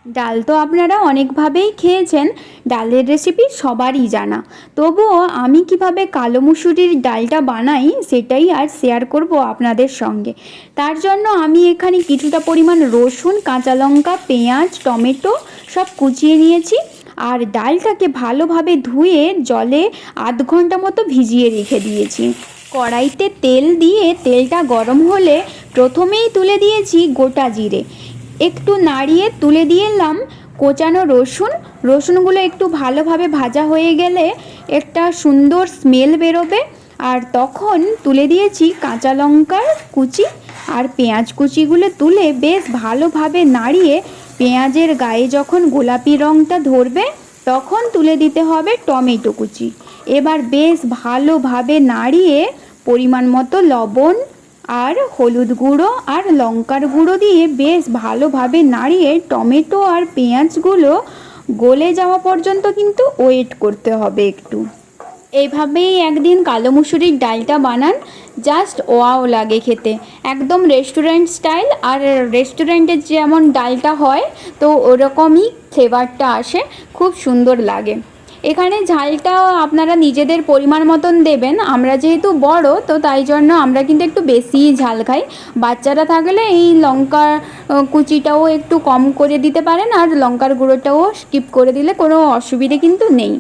ডাল তো আপনারা অনেকভাবেই খেয়েছেন, ডালের রেসিপি সবারই জানা। তবুও আমি কিভাবে কালো মুসুরির ডালটা বানাই সেটাই আর শেয়ার করব আপনাদের সঙ্গে। তার জন্য আমি এখানে কিছুটা পরিমাণ রসুন, কাঁচা লঙ্কা, পেঁয়াজ, টমেটো সব কুচিয়ে নিয়েছি। আর ডালটাকে ভালোভাবে ধুয়ে জলে আধ ঘন্টা মতো ভিজিয়ে রেখে দিয়েছি। কড়াইতে তেল দিয়ে তেলটা গরম হলে প্রথমেই তুলে দিয়েছি গোটা জিরে, একটু নাড়িয়ে তুলে দিলাম কোচানো রসুনগুলো একটু ভালোভাবে ভাজা হয়ে গেলে একটা সুন্দর স্মেল বেরোবে। আর তখন তুলে দিয়েছি কাঁচা লঙ্কার কুচি আর পেঁয়াজ কুচিগুলো তুলে বেশ ভালোভাবে নাড়িয়ে পেঁয়াজের গায়ে যখন গোলাপি রঙটা ধরবে তখন তুলে দিতে হবে টমেটো কুচি। এবার বেশ ভালোভাবে নাড়িয়ে পরিমাণ মতো লবণ আর হলুদ গুঁড়ো আর লঙ্কার গুঁড়ো দিয়ে বেশ ভালোভাবে নাড়িয়ে টমেটো আর পেঁয়াজগুলো গলে যাওয়া পর্যন্ত কিন্তু ওয়েট করতে হবে একটু। এইভাবেই একদিন কালো মুসুরির ডালটা বানান, জাস্ট ওয়াও লাগে খেতে, একদম রেস্টুরেন্ট স্টাইল। আর রেস্টুরেন্টের যেমন ডালটা হয় তো ওরকমই ফ্লেভারটা আসে, খুব সুন্দর লাগে। এখানে ঝালটা আপনারা নিজেদের পরিমাণ মতন দেবেন। আমরা যেহেতু বড় তো তাই জন্য আমরা কিন্তু একটু বেশিই ঝাল খাই। বাচ্চারা থাকলে এই লঙ্কার কুচিটাও একটু কম করে দিতে পারেন, আর লঙ্কার গুঁড়োটাও স্কিপ করে দিলে কোনো অসুবিধে কিন্তু নেই।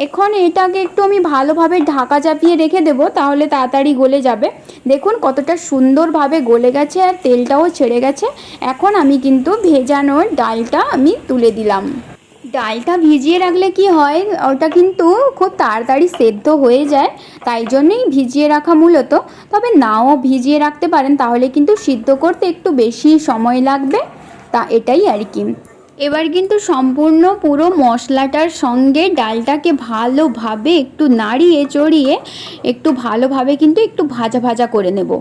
এখন এটাকে একটু আমি ভালোভাবে ঢাকা চাপিয়ে রেখে দেবো, তাহলে তাড়াতাড়ি গলে যাবে। দেখুন কতটা সুন্দরভাবে গলে গেছে আর তেলটাও ছেড়ে গেছে। এখন আমি কিন্তু ভেজানো ডালটা আমি তুলে দিলাম। ডালটা ভিজিয়ে রাখলে কি হয়, ওটা কিন্তু খুব তাড়াতাড়ি সেদ্ধ হয়ে যায়, তাই জন্যই ভিজিয়ে রাখা মূলত। তবে নাও ভিজিয়ে রাখতে পারেন, তাহলে কিন্তু সিদ্ধ করতে একটু বেশি সময় লাগবে, তা এটাই আর কি। এবার কিন্তু সম্পূর্ণ পুরো মশলাটার সঙ্গে ডালটাকে ভালোভাবে একটু নাড়িয়ে চড়িয়ে একটু ভালোভাবে কিন্তু একটু ভাজা ভাজা করে নেব।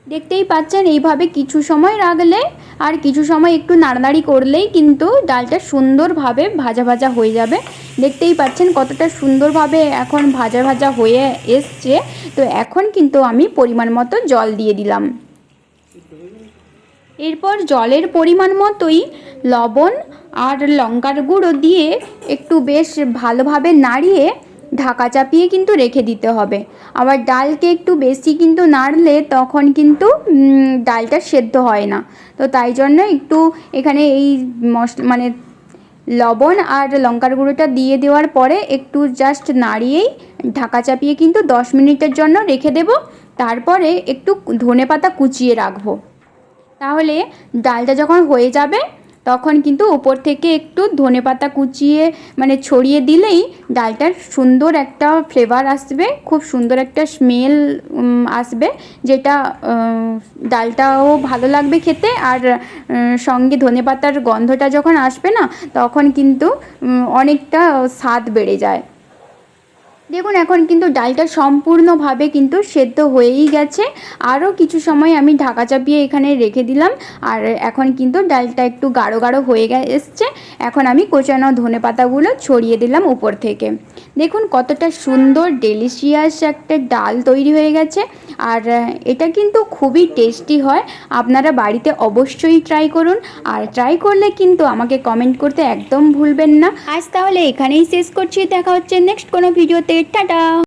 দেখতেই পাচ্ছেন এইভাবে কিছু সময় রাখলে আর কিছু সময় একটু নাড়ানাড়ি করলেই কিন্তু ডালটা সুন্দরভাবে ভাজা ভাজা হয়ে যাবে। দেখতেই পাচ্ছেন কতটা সুন্দরভাবে এখন ভাজা ভাজা হয়ে এসছে। তো এখন কিন্তু আমি পরিমাণ মতো জল দিয়ে দিলাম। এরপর জলের পরিমাণ মতোই লবণ আর লঙ্কার গুঁড়ো দিয়ে একটু বেশ ভালোভাবে নাড়িয়ে ঢাকা চাপিয়ে কিন্তু রেখে দিতে হবে। আবার ডালকে একটু বেশি কিন্তু নাড়লে তখন কিন্তু ডালটা সেদ্ধ হয় না। তো তাই জন্য একটু এখানে এই মানে লবণ আর লঙ্কার গুঁড়োটা দিয়ে দেওয়ার পরে একটু জাস্ট নাড়িয়েই ঢাকা চাপিয়ে কিন্তু 10 মিনিটের জন্য রেখে দেব। তারপরে একটু ধনেপাতা কুচিয়ে রাখবো। তাহলে ডালটা যখন হয়ে যাবে তখন কিন্তু উপর থেকে একটু ধনেপাতা কুচিয়ে মানে ছড়িয়ে দিলেই ডালটার সুন্দর একটা ফ্লেভার আসবে, খুব সুন্দর একটা স্মেল আসবে, যেটা ডালটাও ভালো লাগবে খেতে। আর সঙ্গে ধনেপাতার গন্ধটা যখন আসবে না তখন কিন্তু অনেকটা স্বাদ বেড়ে যায়। দেখুন এখন কিন্তু ডালটা সম্পূর্ণভাবে কিন্তু সেদ্ধ হয়েই গেছে। আরও কিছু সময় আমি ঢাকা চাপিয়ে এখানে রেখে দিলাম। আর এখন কিন্তু ডালটা একটু গাঢ় গাঢ় হয়ে এসছে। এখন আমি কোচানো ধনেপাতাগুলো ছড়িয়ে দিলাম উপর থেকে। দেখুন কতটা সুন্দর ডেলিশিয়াস একটা ডাল তৈরি হয়ে গেছে। আর এটা কিন্তু খুবই টেস্টি হয়, আপনারা বাড়িতে অবশ্যই ট্রাই করুন। আর ট্রাই করলে কিন্তু আমাকে কমেন্ট করতে একদম ভুলবেন না। আজ তাহলে এখানেই শেষ করছি, দেখা হচ্ছে নেক্সট কোনো ভিডিওতে। টাটা।